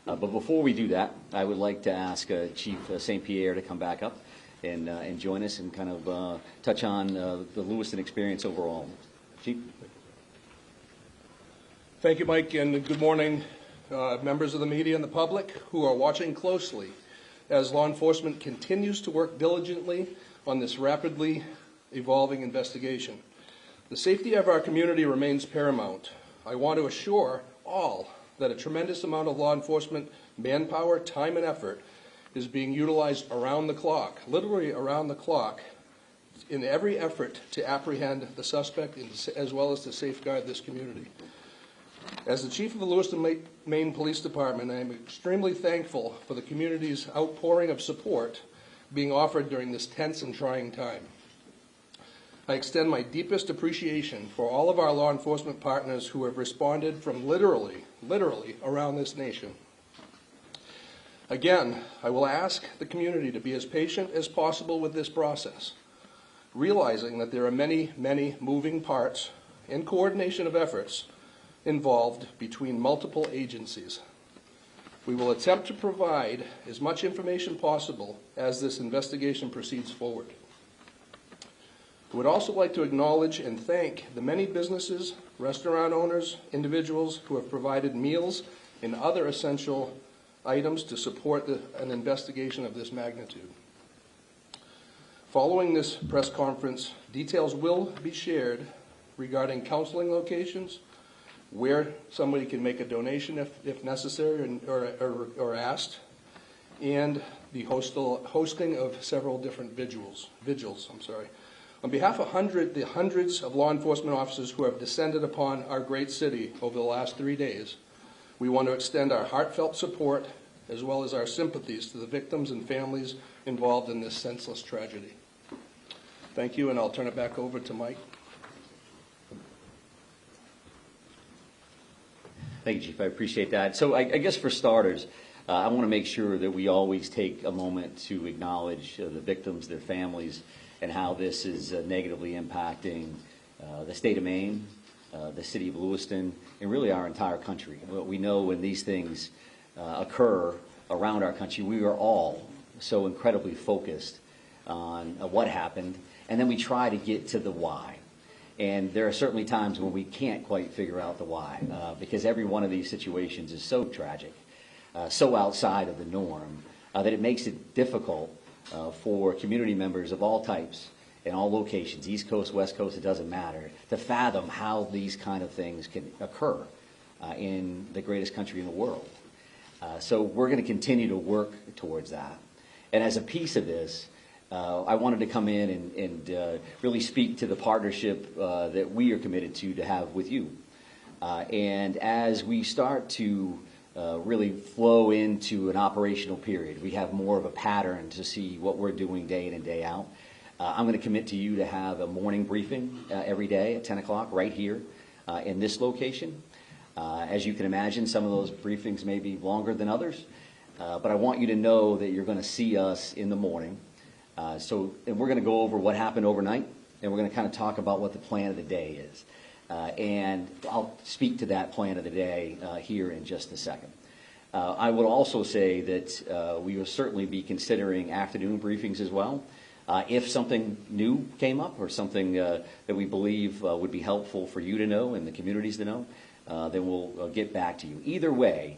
But before we do that, I would like to ask Chief St. Pierre to come back up and join us and kind of touch on the Lewiston experience overall. Chief? Thank you, Mike, and good morning, members of the media and the public who are watching closely as law enforcement continues to work diligently on this rapidly evolving investigation. The safety of our community remains paramount. I want to assure all that a tremendous amount of law enforcement manpower, time, and effort is being utilized around the clock, literally around the clock, in every effort to apprehend the suspect as well as to safeguard this community. As the Chief of the Lewiston, Maine Police Department, I am extremely thankful for the community's outpouring of support being offered during this tense and trying time. I extend my deepest appreciation for all of our law enforcement partners who have responded from literally around this nation. Again, I will ask the community to be as patient as possible with this process, realizing that there are many, many moving parts and coordination of efforts involved between multiple agencies. We will attempt to provide as much information possible as this investigation proceeds forward. I would also like to acknowledge and thank the many businesses, restaurant owners, individuals who have provided meals and other essential items to support an investigation of this magnitude. Following this press conference, details will be shared regarding counseling locations, where somebody can make a donation if necessary or asked, and the hosting of several different vigils. On behalf of the hundreds of law enforcement officers who have descended upon our great city over the last 3 days, we want to extend our heartfelt support as well as our sympathies to the victims and families involved in this senseless tragedy. Thank you, and I'll turn it back over to Mike. Thank you, Chief. I appreciate that. So I guess for starters, I want to make sure that we always take a moment to acknowledge the victims, their families, and how this is negatively impacting the state of Maine, the city of Lewiston, and really our entire country. We know when these things occur around our country, we are all so incredibly focused on what happened, and then we try to get to the why. And there are certainly times when we can't quite figure out the why, because every one of these situations is so tragic, so outside of the norm, that it makes it difficult for community members of all types in all locations, East Coast, West Coast, it doesn't matter, to fathom how these kind of things can occur in the greatest country in the world. So we're going to continue to work towards that. And as a piece of this, I wanted to come in and really speak to the partnership that we are committed to have with you. And as we start to really flow into an operational period, we have more of a pattern to see what we're doing day in and day out. I'm going to commit to you to have a morning briefing every day at 10 o'clock right here in this location. As you can imagine, some of those briefings may be longer than others, but I want you to know that you're going to see us in the morning. And we're going to go over what happened overnight, and we're going to kind of talk about what the plan of the day is. And I'll speak to that plan of the day here in just a second. I would also say that we will certainly be considering afternoon briefings as well. If something new came up or something that we believe would be helpful for you to know and the communities to know, then we'll get back to you. Either way,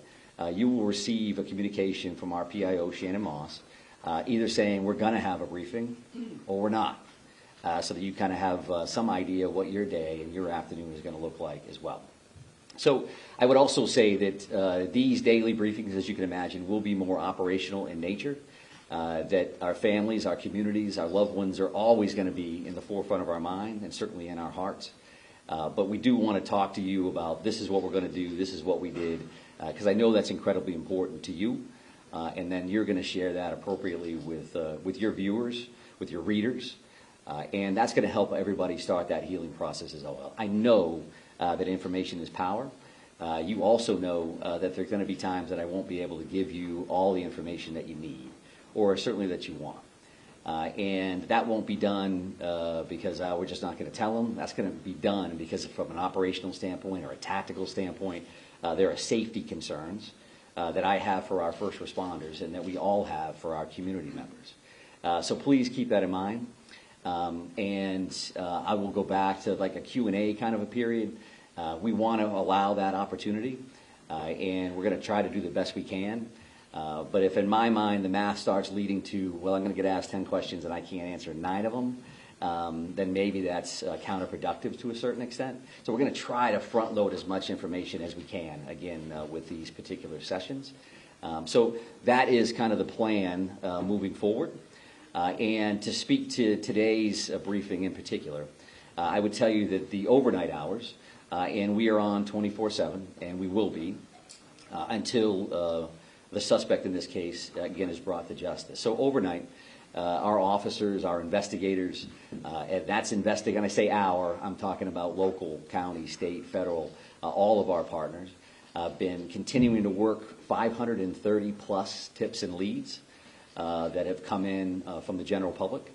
you will receive a communication from our PIO, Shannon Moss, either saying we're going to have a briefing or we're not, so that you kind of have some idea of what your day and your afternoon is going to look like as well. So I would also say that these daily briefings, as you can imagine, will be more operational in nature, that our families, our communities, our loved ones are always going to be in the forefront of our mind and certainly in our hearts. But we do want to talk to you about this is what we're going to do, this is what we did, because I know that's incredibly important to you. And then you're going to share that appropriately with your viewers, with your readers, and that's going to help everybody start that healing process as well. I know that information is power. You also know that there's going to be times that I won't be able to give you all the information that you need, or certainly that you want. And that won't be done because we're just not going to tell them. That's going to be done because from an operational standpoint or a tactical standpoint, there are safety concerns that I have for our first responders and that we all have for our community members. So please keep that in mind. I will go back to like a Q&A kind of a period. We want to allow that opportunity, and we're going to try to do the best we can. But if in my mind the math starts leading to, well, I'm going to get asked 10 questions and I can't answer 9 of them, then maybe that's counterproductive to a certain extent. So we're going to try to front load as much information as we can, again, with these particular sessions. So that is kind of the plan moving forward. And to speak to today's briefing in particular, I would tell you that the overnight hours, and we are on 24/7, and we will be, until the suspect in this case, again, is brought to justice. So overnight, our officers, our investigators, and that's investigating, I say our, I'm talking about local, county, state, federal, all of our partners, been continuing to work 530 plus tips and leads that have come in from the general public,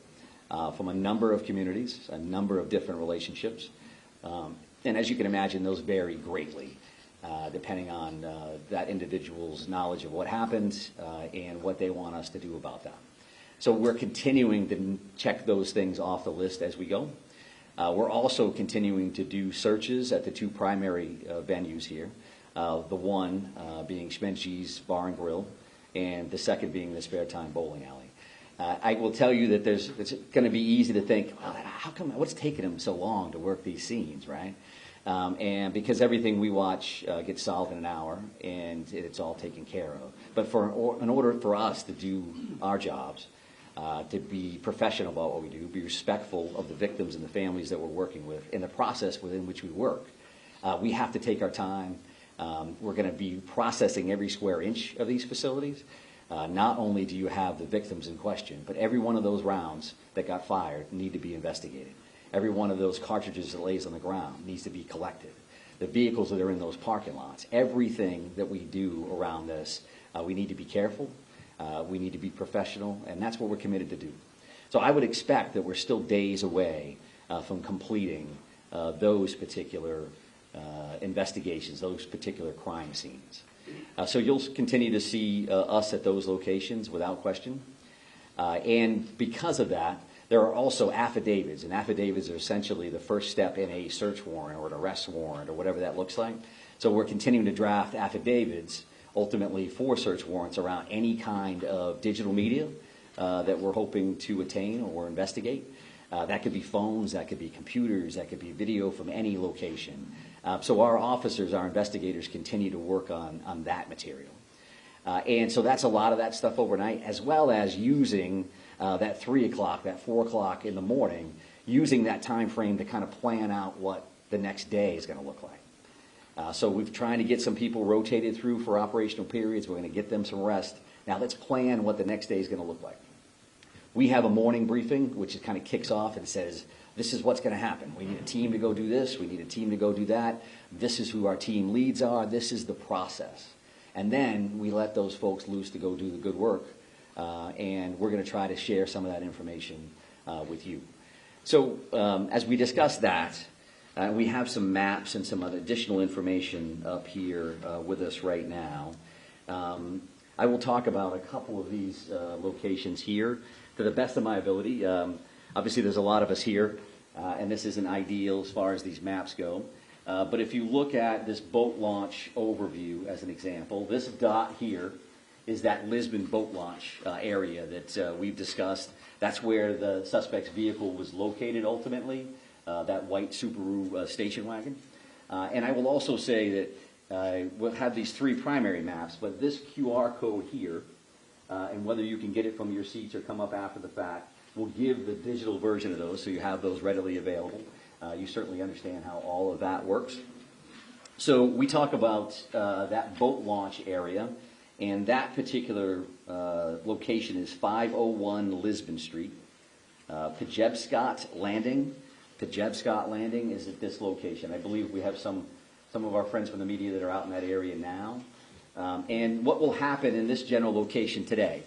from a number of communities, a number of different relationships. And as you can imagine, those vary greatly, depending on that individual's knowledge of what happened and what they want us to do about that. So we're continuing to check those things off the list as we go. We're also continuing to do searches at the 2 primary venues here, the one being Schmenchi's Bar and Grill, and the second being the Spare Time Bowling Alley. I will tell you that it's going to be easy to think, well, what's taking them so long to work these scenes, right? And because everything we watch gets solved in an hour, and it's all taken care of. But in order for us to do our jobs, to be professional about what we do, be respectful of the victims and the families that we're working with, and the process within which we work, we have to take our time. We're going to be processing every square inch of these facilities. Not only do you have the victims in question, but every one of those rounds that got fired need to be investigated. Every one of those cartridges that lays on the ground needs to be collected. The vehicles that are in those parking lots, everything that we do around this, we need to be careful. We need to be professional, and that's what we're committed to do. So I would expect that we're still days away from completing those particular investigations, those particular crime scenes. So you'll continue to see us at those locations without question. And because of that, there are also affidavits, and affidavits are essentially the first step in a search warrant or an arrest warrant or whatever that looks like. So we're continuing to draft affidavits ultimately for search warrants around any kind of digital media that we're hoping to attain or investigate. That could be phones, that could be computers, that could be video from any location. So our officers, our investigators continue to work on that material. And so that's a lot of that stuff overnight, as well as using that 3 o'clock, that 4 o'clock in the morning, using that time frame to kind of plan out what the next day is going to look like. So we've trying to get some people rotated through for operational periods. We're going to get them some rest. Now let's plan what the next day is going to look like. We have a morning briefing, which kind of kicks off and says, this is what's going to happen. We need a team to go do this. We need a team to go do that. This is who our team leads are. This is the process. And then we let those folks loose to go do the good work. And we're going to try to share some of that information with you. So as we discuss that, we have some maps and some other additional information up here with us right now. I will talk about a couple of these locations here to the best of my ability. Obviously, there's a lot of us here, and this isn't ideal as far as these maps go. But if you look at this boat launch overview as an example, this dot here is that Lisbon boat launch area that we've discussed. That's where the suspect's vehicle was located ultimately, that white Subaru station wagon. And I will also say that we'll have these 3 primary maps, but this QR code here, and whether you can get it from your seats or come up after the fact, will give the digital version of those so you have those readily available. You certainly understand how all of that works. So we talk about that boat launch area, and that particular location is 501 Lisbon Street. Pejebscott Landing. Pejebscott Landing is at this location. I believe we have some of our friends from the media that are out in that area now. And what will happen in this general location today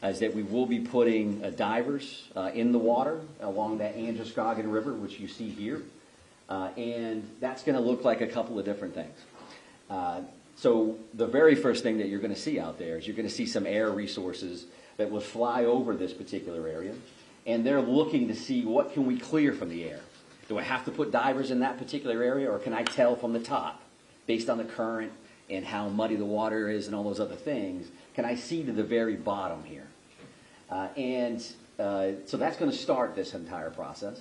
is that we will be putting divers in the water along that Androscoggin River, which you see here. And that's going to look like a couple of different things. So the very first thing that you're going to see out there is you're going to see some air resources that will fly over this particular area, and they're looking to see what can we clear from the air. Do I have to put divers in that particular area, or can I tell from the top, based on the current and how muddy the water is and all those other things, can I see to the very bottom here? So that's going to start this entire process.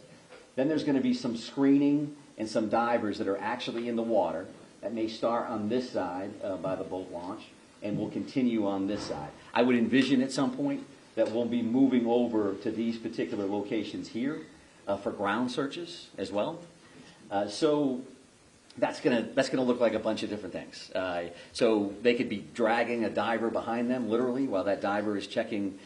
Then there's going to be some screening and some divers that are actually in the water that may start on this side by the boat launch and will continue on this side. I would envision at some point that we'll be moving over to these particular locations here for ground searches as well. So that's gonna look like a bunch of different things. So they could be dragging a diver behind them, literally, while that diver is checking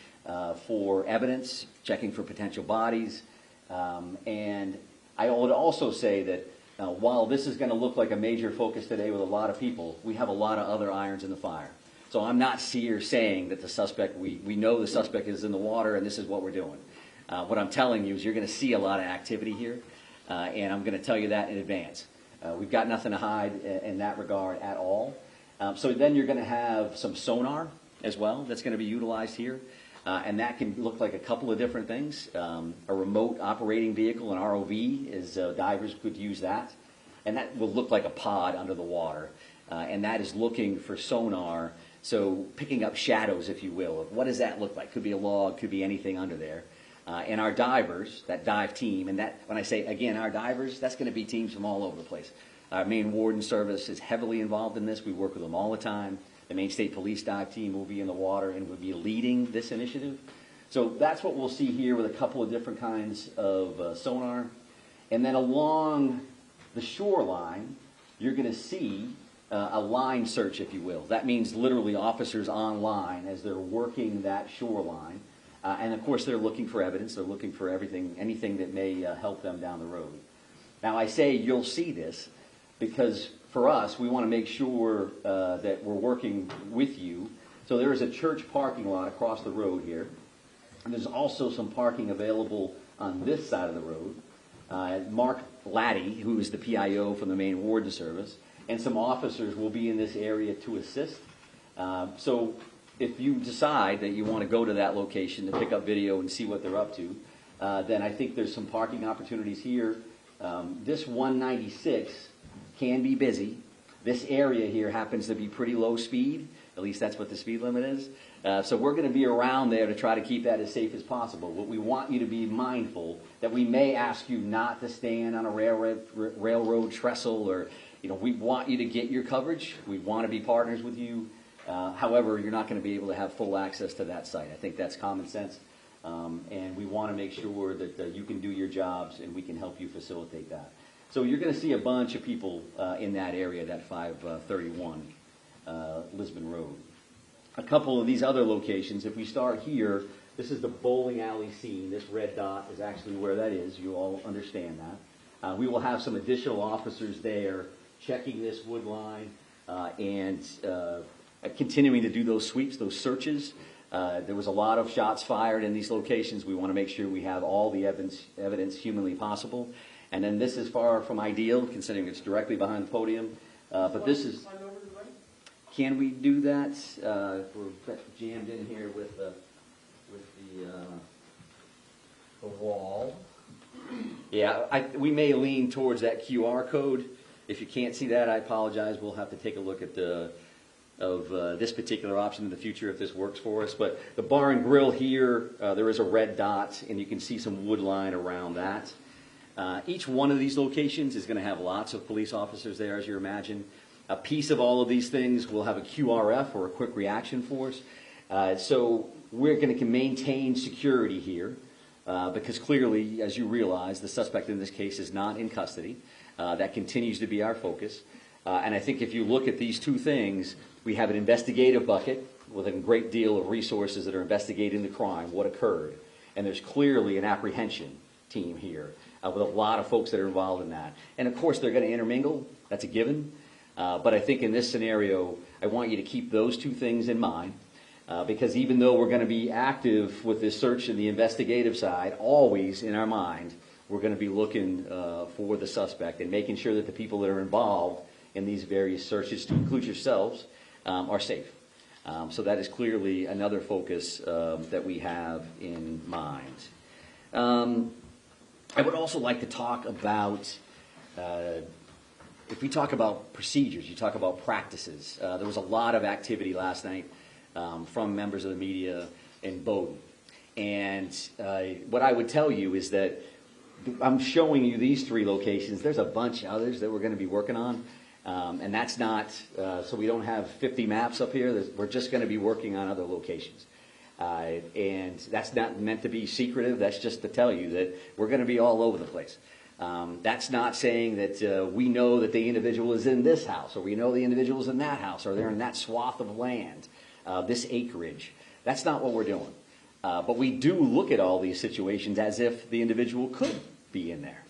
for evidence, checking for potential bodies. And I would also say that while this is going to look like a major focus today with a lot of people, we have a lot of other irons in the fire. So I'm not here saying that the suspect, we know the suspect is in the water and this is what we're doing. What I'm telling you is you're going to see a lot of activity here, and I'm going to tell you that in advance. We've got nothing to hide in that regard at all. So then you're going to have some sonar as well that's going to be utilized here. And that can look like a couple of different things. A remote operating vehicle, an ROV, is divers could use that. And that will look like a pod under the water. And that is looking for sonar, so picking up shadows, if you will, of what does that look like? Could be a log, could be anything under there. And our divers, that dive team, and that, when I say, again, our divers, that's going to be teams from all over the place. Our Maine Warden Service is heavily involved in this. We work with them all the time. The Maine State Police dive team will be in the water and will be leading this initiative. So that's what we'll see here with a couple of different kinds of sonar. And then along the shoreline, you're going to see a line search, if you will. That means literally officers on line as they're working that shoreline. And of course, they're looking for evidence. They're looking for anything that may help them down the road. Now, I say you'll see this because for us, we want to make sure that we're working with you. So there is a church parking lot across the road here. And there's also some parking available on this side of the road. Mark Laddie, who is the PIO from the Maine Warden Service, and some officers will be in this area to assist. So if you decide that you want to go to that location to pick up video and see what they're up to, then I think there's some parking opportunities here. This 196 can be busy. This area here happens to be pretty low speed. At least that's what the speed limit is. So we're going to be around there to try to keep that as safe as possible. But we want you to be mindful that we may ask you not to stand on a railroad trestle, or we want you to get your coverage. We want to be partners with you. However, you're not going to be able to have full access to that site. I think that's common sense. And we want to make sure that you can do your jobs and we can help you facilitate that. So you're going to see a bunch of people in that area, that 531 Lisbon Road. A couple of these other locations, if we start here, this is the bowling alley scene. This red dot is actually where that is. You all understand that. We will have some additional officers there checking this wood line and continuing to do those sweeps, those searches. There was a lot of shots fired in these locations. We want to make sure we have all the evidence humanly possible. And then this is far from ideal, considering it's directly behind the podium. But this is... Can we do that? We're jammed in here with the wall. Yeah, we may lean towards that QR code. If you can't see that, I apologize. We'll have to take a look at this particular option in the future if this works for us. But the bar and grill here, there is a red dot, and you can see some wood line around that. Each one of these locations is going to have lots of police officers there, as you imagine. A piece of all of these things will have a QRF, or a quick reaction force. So we're going to maintain security here because clearly, as you realize, the suspect in this case is not in custody. That continues to be our focus. And I think if you look at these two things, we have an investigative bucket with a great deal of resources that are investigating the crime, what occurred. And there's clearly an apprehension team here with a lot of folks that are involved in that. And of course, they're going to intermingle. That's a given. But I think in this scenario, I want you to keep those two things in mind. Because even though we're going to be active with this search and the investigative side, always in our mind, we're going to be looking for the suspect and making sure that the people that are involved in these various searches, to include yourselves, are safe. So that is clearly another focus that we have in mind. I would also like to talk about, if we talk about procedures, you talk about practices. There was a lot of activity last night from members of the media in Bowdoin. And what I would tell you is that I'm showing you these 3 locations. There's a bunch of others that we're going to be working on. And that's not, so we don't have 50 maps up here. We're just going to be working on other locations. And that's not meant to be secretive. That's just to tell you that we're going to be all over the place. That's not saying that we know that the individual is in this house, or we know the individual is in that house, or they're in that swath of land, this acreage. That's not what we're doing. But we do look at all these situations as if the individual could be in there.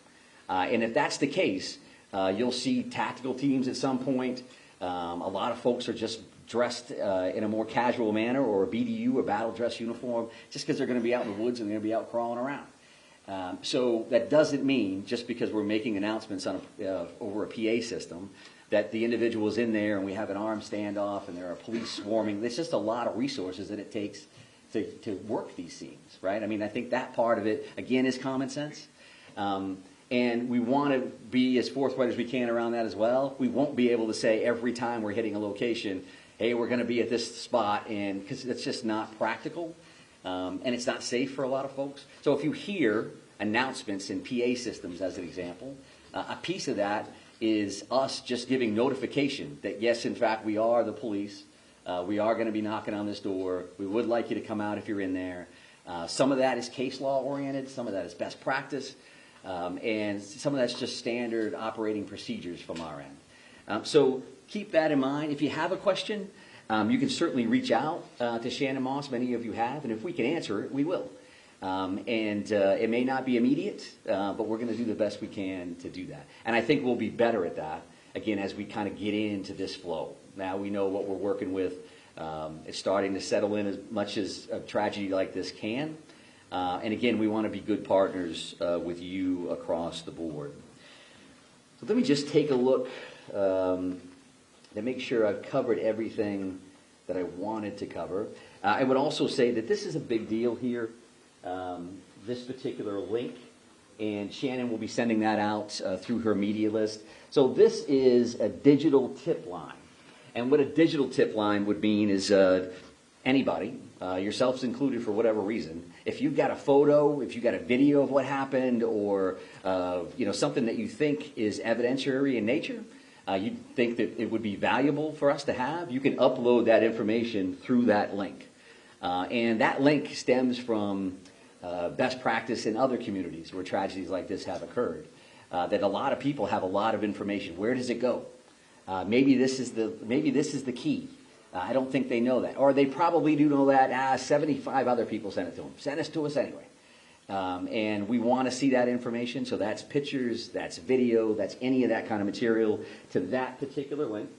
And if that's the case, you'll see tactical teams at some point. A lot of folks are just dressed in a more casual manner, or a BDU, a battle dress uniform, just because they're going to be out in the woods and they're going to be out crawling around. So that doesn't mean, just because we're making announcements on over a PA system, that the individual is in there and we have an armed standoff and there are police swarming. There's just a lot of resources that it takes to work these scenes, right? I mean, I think that part of it, again, is common sense. And we want to be as forthright as we can around that as well. We won't be able to say every time we're hitting a location, hey, we're going to be at this spot, and because it's just not practical, and it's not safe for a lot of folks. So if you hear announcements in PA systems, as an example, a piece of that is us just giving notification that, yes, in fact, we are the police. We are going to be knocking on this door. We would like you to come out if you're in there. Some of that is case law oriented. Some of that is best practice. And some of that's just standard operating procedures from our end. So keep that in mind. If you have a question, you can certainly reach out to Shannon Moss. Many of you have. And if we can answer it, we will. It may not be immediate, but we're going to do the best we can to do that. And I think we'll be better at that, again, as we kind of get into this flow. Now we know what we're working with. It's starting to settle in as much as a tragedy like this can. And again, we want to be good partners with you across the board. So let me just take a look to make sure I've covered everything that I wanted to cover. I would also say that this is a big deal here, this particular link, and Shannon will be sending that out through her media list. So this is a digital tip line. And what a digital tip line would mean is anybody, yourselves included for whatever reason, if you've got a photo, if you've got a video of what happened, or something that you think is evidentiary in nature, you think that it would be valuable for us to have, you can upload that information through that link. And that link stems from best practice in other communities where tragedies like this have occurred. That a lot of people have a lot of information. Where does it go? Maybe this is the key. I don't think they know that. Or they probably do know that. 75 other people sent it to them. Send it to us anyway. And we want to see that information. So that's pictures, that's video, that's any of that kind of material to that particular link.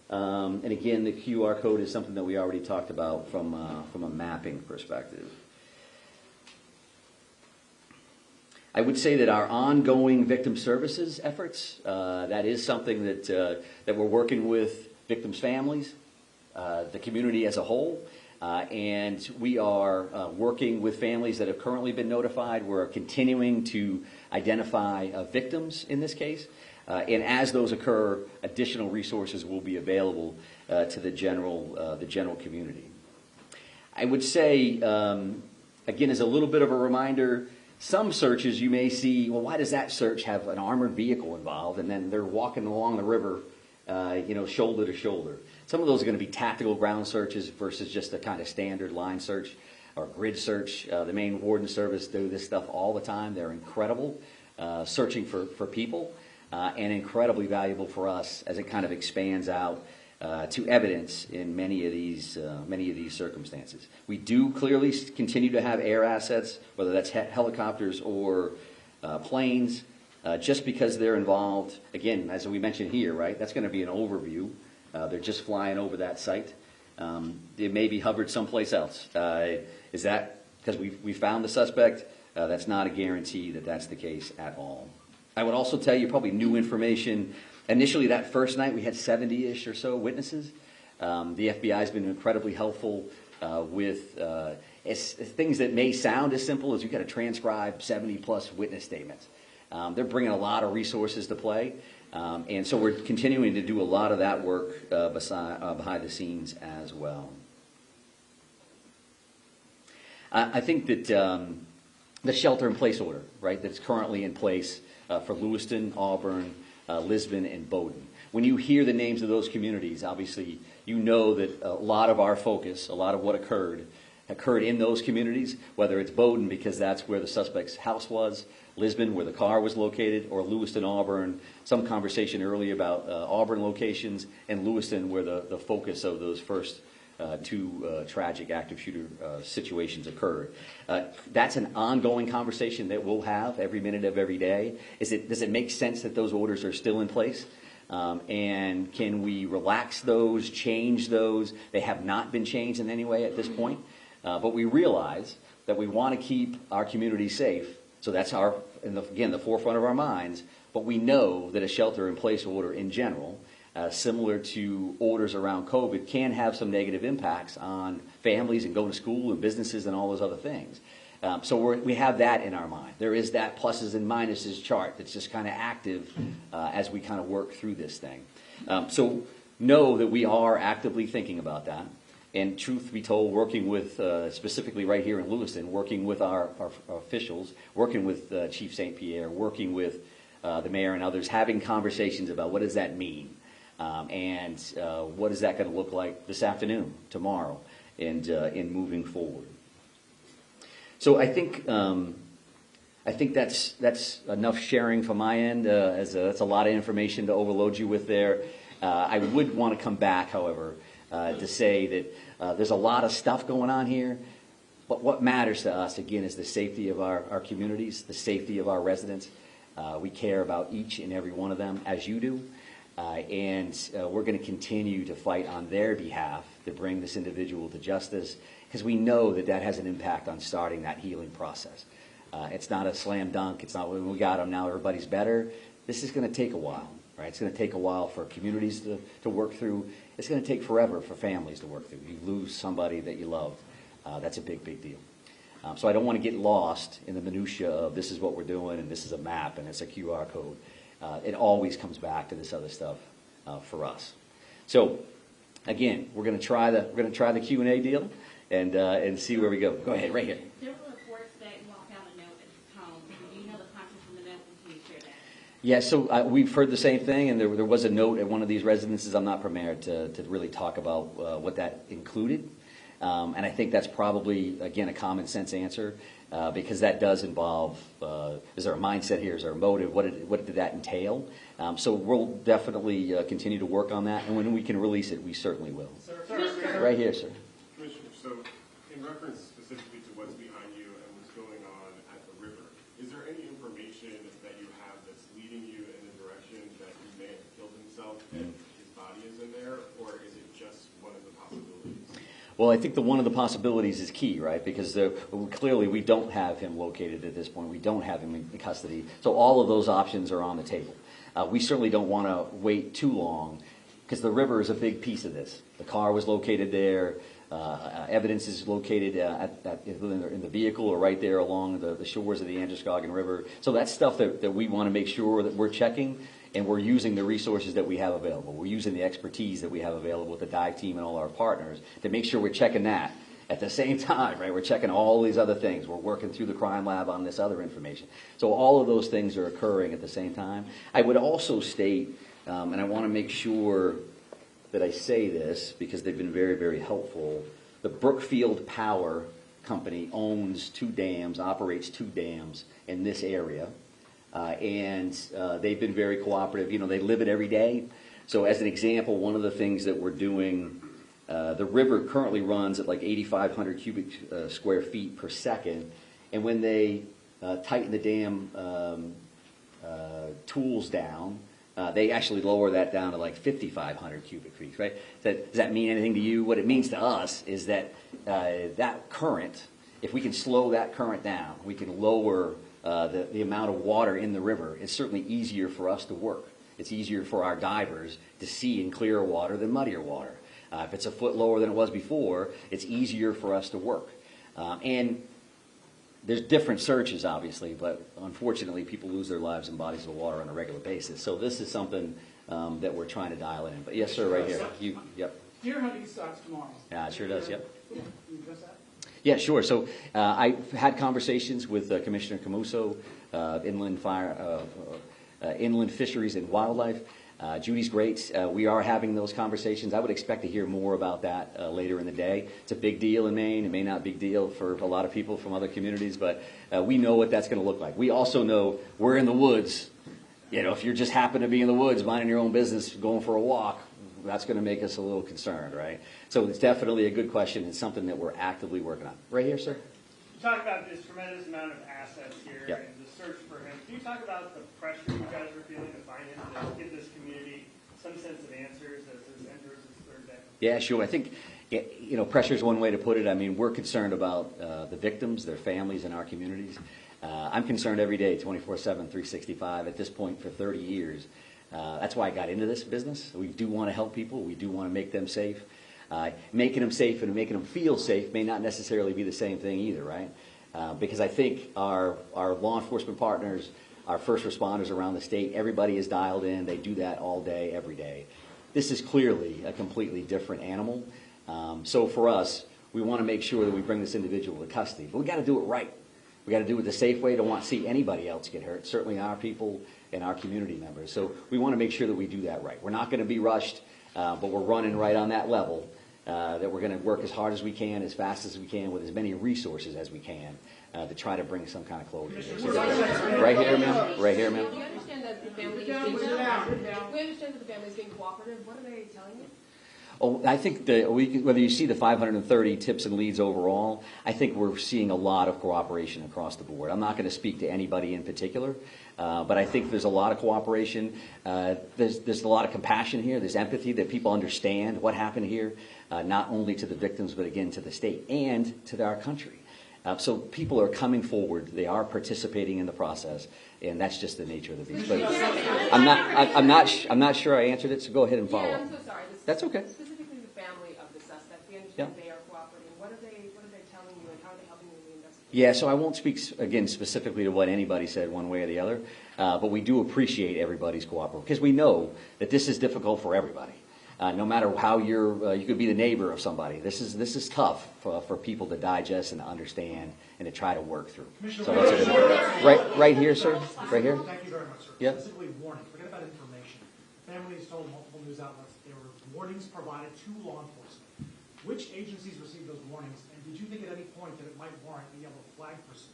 And again, the QR code is something that we already talked about from a mapping perspective. I would say that our ongoing victim services efforts, that is something that we're working with victims' families, the community as a whole, and we are working with families that have currently been notified. We're continuing to identify victims in this case, and as those occur, additional resources will be available to the general community. I would say, again, as a little bit of a reminder, some searches you may see, well, why does that search have an armored vehicle involved, and then they're walking along the river, shoulder to shoulder. Some of those are going to be tactical ground searches versus just a kind of standard line search or grid search. The Maine Warden Service do this stuff all the time. They're incredible, searching for people, and incredibly valuable for us as it kind of expands out to evidence in many of these circumstances. We do clearly continue to have air assets, whether that's helicopters or planes, just because they're involved. Again, as we mentioned here, right? That's going to be an overview. They're just flying over that site. They may be hovered someplace else. Is that because we found the suspect? That's not a guarantee that that's the case at all. I would also tell you probably new information Initially, that first night, we had 70-ish or so witnesses. The FBI has been incredibly helpful with things that may sound as simple as you've got to transcribe 70-plus witness statements. They're bringing a lot of resources to play, and so we're continuing to do a lot of that work behind the scenes as well. I think that the shelter-in-place order, right, that's currently in place for Lewiston, Auburn, Lisbon, and Bowdoin. When you hear the names of those communities, obviously you know that a lot of our focus, a lot of what occurred in those communities, whether it's Bowdoin because that's where the suspect's house was, Lisbon where the car was located, or Lewiston, Auburn, some conversation earlier about Auburn locations, and Lewiston where the focus of those first two tragic active shooter situations occurred. That's an ongoing conversation that we'll have every minute of every day. Does it make sense that those orders are still in place? And can we relax those, change those? They have not been changed in any way at this point. But we realize that we want to keep our community safe. So that's again, the forefront of our minds. But we know that a shelter-in-place order in general, similar to orders around COVID, can have some negative impacts on families and going to school and businesses and all those other things. So we have that in our mind. There is that pluses and minuses chart that's just kind of active as we kind of work through this thing. So know that we are actively thinking about that. And truth be told, working with, specifically right here in Lewiston, working with our officials, working with Chief St. Pierre, working with the mayor and others, having conversations about what does that mean, and what is that going to look like this afternoon, tomorrow, and in moving forward. So I think that's enough sharing from my end. That's a lot of information to overload you with there. I would want to come back, however, to say that there's a lot of stuff going on here, but what matters to us, again, is the safety of our communities, the safety of our residents. We care about each and every one of them, as you do, and we're going to continue to fight on their behalf to bring this individual to justice, because we know that has an impact on starting that healing process. It's not a slam dunk. It's not when we got them, now everybody's better. This is going to take a while, right? It's going to take a while for communities to work through. It's going to take forever for families to work through. You lose somebody that you love. That's a big, big deal. So I don't want to get lost in the minutia of this is what we're doing and this is a map and it's a QR code. It always comes back to this other stuff for us. So again, we're going to try the Q&A deal and see where we go. Go ahead, right here. There were reports that you all found a note at his home. Do you know the contents of the note? Can you share that? Yeah, so we've heard the same thing, and there was a note at one of these residences. I'm not prepared to really talk about what that included. And I think that's probably, again, a common sense answer because that does involve, is there a mindset here? Is there a motive? What did that entail? So we'll definitely continue to work on that, and when we can release it, we certainly will. Sir. Right here, sir. Commissioner, so in reference specifically to what's behind you and what's going on at the river, is there any information that you have that's leading you in the direction that he may have killed himself and his body is in there, or is it just one of the possibilities? Well, I think one of the possibilities is key, right? Because clearly we don't have him located at this point. We don't have him in custody. So all of those options are on the table. We certainly don't want to wait too long because the river is a big piece of this. The car was located there. Evidence is located in the vehicle or right there along the shores of the Androscoggin River. So that's stuff that we want to make sure that we're checking, and we're using the resources that we have available. We're using the expertise that we have available with the dive team and all our partners to make sure we're checking that at the same time, right? We're checking all these other things. We're working through the crime lab on this other information. So all of those things are occurring at the same time. I would also state, and I want to make sure that I say this because they've been very, very helpful. The Brookfield Power Company owns 2 dams, operates 2 dams in this area, and they've been very cooperative. You know, they live it every day. So as an example, one of the things that we're doing, the river currently runs at like 8,500 cubic square feet per second, and when they tighten the dam tools down, they actually lower that down to like 5,500 cubic feet, right? Does that mean anything to you? What it means to us is that that current, if we can slow that current down, we can lower the amount of water in the river. It's certainly easier for us to work. It's easier for our divers to see in clearer water than muddier water. If it's a foot lower than it was before, it's easier for us to work. And there's different searches, obviously, but unfortunately, people lose their lives in bodies of water on a regular basis. So this is something that we're trying to dial in. But yes, sir, right here. Yep. Deer hunting starts tomorrow. Yeah, it sure does, yep. Can you address that? Yeah, sure. So I've had conversations with Commissioner Camuso, Inland Fisheries and Wildlife. Judy's great. We are having those conversations. I would expect to hear more about that later in the day. It's a big deal in Maine. It may not be a big deal for a lot of people from other communities, but we know what that's going to look like. We also know we're in the woods. You know, if you just happen to be in the woods, minding your own business, going for a walk, that's going to make us a little concerned, right? So it's definitely a good question. It's something that we're actively working on. Right here, sir? You talk about this tremendous amount of assets here Yep. and the search for him. Can you talk about the pressure you guys are feeling to find him, to give this community some sense of answers as this enters its third day? Yeah, sure. I think, you know, pressure is one way to put it. I mean, we're concerned about the victims, their families, and our communities. I'm concerned every day, 24/7, 365, at this point for 30 years. That's why I got into this business. We do want to help people. We do want to make them safe. Making them safe and making them feel safe may not necessarily be the same thing either, right? Because I think our law enforcement partners, our first responders around the state, everybody is dialed in. They do that all day, every day. This is clearly a completely different animal. So for us, we want to make sure that we bring this individual to custody. But we got to do it right. We got to do it the safe way. Don't want to see anybody else get hurt, certainly our people and our community members. So we want to make sure that we do that right. We're not going to be rushed, but we're running right on that level, that we're going to work as hard as we can, as fast as we can, with as many resources as we can to try to bring some kind of closure. Right here, ma'am. Right here, ma'am. We understand that the family is being we understand that the family is being cooperative. What are they telling you? Oh, I think whether you see the 530 tips and leads overall, I think we're seeing a lot of cooperation across the board. I'm not going to speak to anybody in particular, but I think there's a lot of cooperation. There's a lot of compassion here. There's empathy that people understand what happened here, not only to the victims, but again to the state and to our country. So people are coming forward. They are participating in the process, and that's just the nature of the beast. But I'm not sure I answered it. So go ahead and follow Yeah, up. I'm so sorry. That's okay. Specifically, the family of the suspect. We understand they are cooperating. What are they telling you, and how are they helping you in the investigation? Yeah, so I won't speak again specifically to what anybody said one way or the other, but we do appreciate everybody's cooperation because we know that this is difficult for everybody. No matter how you could be the neighbor of somebody. This is tough for people to digest and to understand and to try to work through. So that's a good right here, sir. Right here. Thank you very much, sir. Yeah. Specifically, warning. Forget about information. Families told multiple news outlets there were warnings provided to law enforcement. Which agencies received those warnings, and did you think at any point that it might warrant a yellow flag pursuit?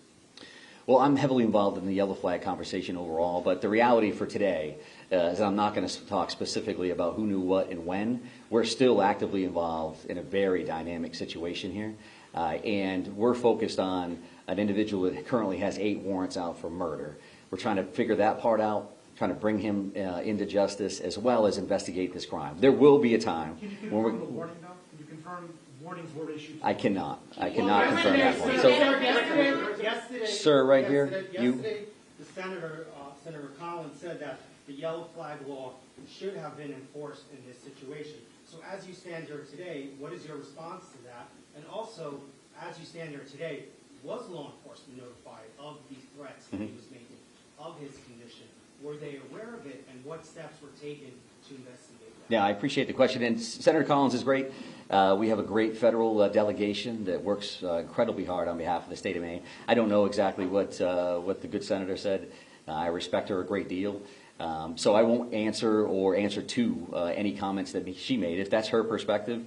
Well, I'm heavily involved in the yellow flag conversation overall, but the reality for today is I'm not going to talk specifically about who knew what and when. We're still actively involved in a very dynamic situation here, and we're focused on an individual that currently has 8 warrants out for murder. We're trying to figure that part out, trying to bring him into justice, as well as investigate this crime. There will be a time Can you when confirm the warning, though? Can you confirm warnings were issued? I cannot confirm that point. So, Yesterday, sir, right here, Yesterday, the Senator Collins said that the yellow flag law should have been enforced in this situation. So as you stand here today, what is your response to that? And also, as you stand here today, was law enforcement notified of these threats that he was making, of his condition? Were they aware of it, and what steps were taken to investigate that? Yeah, I appreciate the question. And Senator Collins is great. We have a great federal delegation that works incredibly hard on behalf of the state of Maine. I don't know exactly what the good senator said. I respect her a great deal. So I won't answer to any comments that she made. If that's her perspective,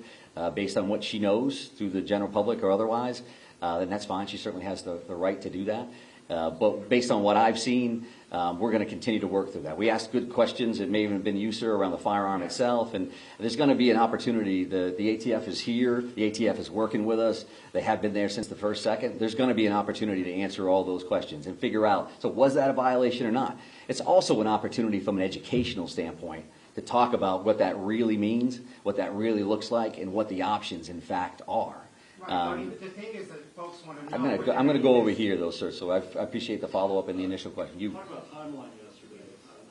based on what she knows through the general public or otherwise, then that's fine. She certainly has the right to do that. But based on what I've seen, we're going to continue to work through that. We asked good questions. It may even have been you, sir, around the firearm itself. And there's going to be an opportunity. The ATF is here. The ATF is working with us. They have been there since the first second. There's going to be an opportunity to answer all those questions and figure out, so was that a violation or not? It's also an opportunity from an educational standpoint to talk about what that really means, what that really looks like, and what the options, in fact, are. Right, I mean, the thing is that folks want to know. I'm going to go over here, though, sir, so I appreciate the follow-up and the initial question. Talked about timeline yesterday,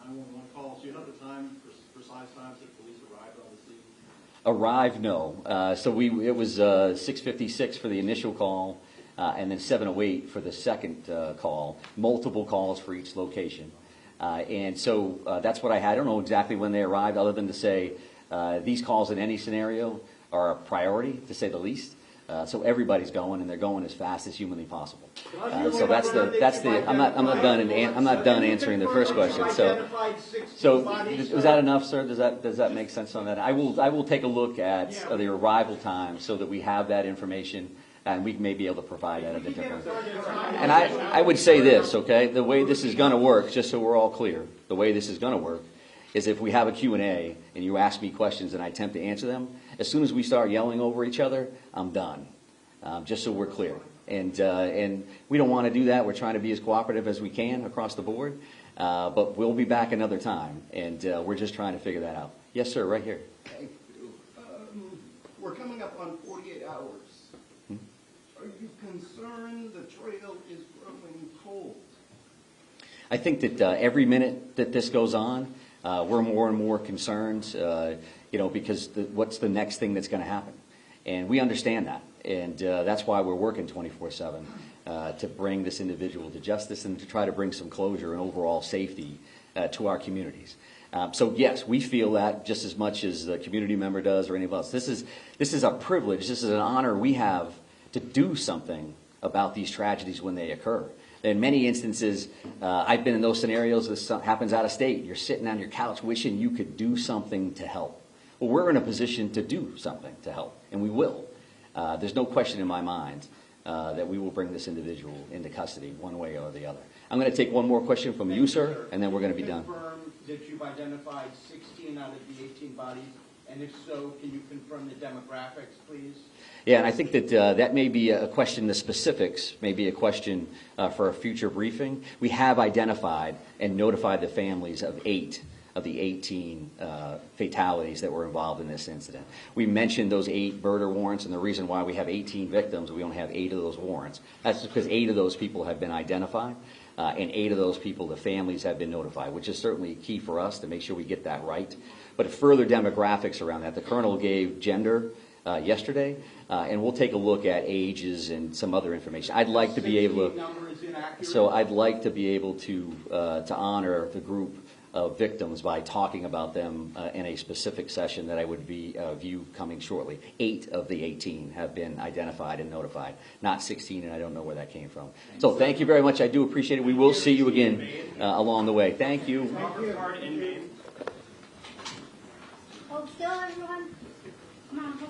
911 calls. You had the precise times that police arrived on the scene? Arrive, no. So it was 6:56 for the initial call, and then 7:08 for the second call. Multiple calls for each location, and so that's what I had. I don't know exactly when they arrived, other than to say these calls in any scenario are a priority, to say the least. So everybody's going, and they're going as fast as humanly possible. So that's the. I'm not done answering the first question. So was that enough, sir? Does that make sense on that? I will take a look at the arrival time so that we have that information, and we may be able to provide that at a different. And I would say this, okay? The way this is going to work, just so we're all clear, the way this is going to work is if we have a Q&A and you ask me questions and I attempt to answer them, as soon as we start yelling over each other, I'm done. Just so we're clear. And we don't want to do that. We're trying to be as cooperative as we can across the board. But we'll be back another time, and we're just trying to figure that out. Yes, sir, right here. Thank you. We're coming up on 48 hours. Are you concerned the trail is growing cold? I think that every minute that this goes on, we're more and more concerned, because what's the next thing that's going to happen? And we understand that. And that's why we're working 24/7 to bring this individual to justice and to try to bring some closure and overall safety to our communities. So yes, we feel that just as much as the community member does or any of us. This is a privilege. This is an honor we have to do something about these tragedies when they occur. In many instances, I've been in those scenarios. This happens out of state. You're sitting on your couch wishing you could do something to help. Well, we're in a position to do something to help, and we will. There's no question in my mind that we will bring this individual into custody one way or the other. I'm going to take one more question from you, sir, and then we're going to be done. Confirm that you've identified 16 out of the 18 bodies, and if so, can you confirm the demographics, please? Yeah, and I think that that may be a question, the specifics may be a question for a future briefing. We have identified and notified the families of 8 of the 18 fatalities that were involved in this incident. We mentioned those 8 murder warrants, and the reason why we have 18 victims, we only have 8 of those warrants. That's because 8 of those people have been identified, and 8 of those people, the families, have been notified, which is certainly key for us to make sure we get that right. But further demographics around that, the colonel gave gender yesterday, and we'll take a look at ages and some other information. I'd like to be able to honor the group of victims by talking about them in a specific session that I would view coming shortly. 8 of the 18 have been identified and notified, not 16, and I don't know where that came from. So thank you very much. I do appreciate it. We will see you again along the way. Thank you. Hold still, everyone. Come on, hold.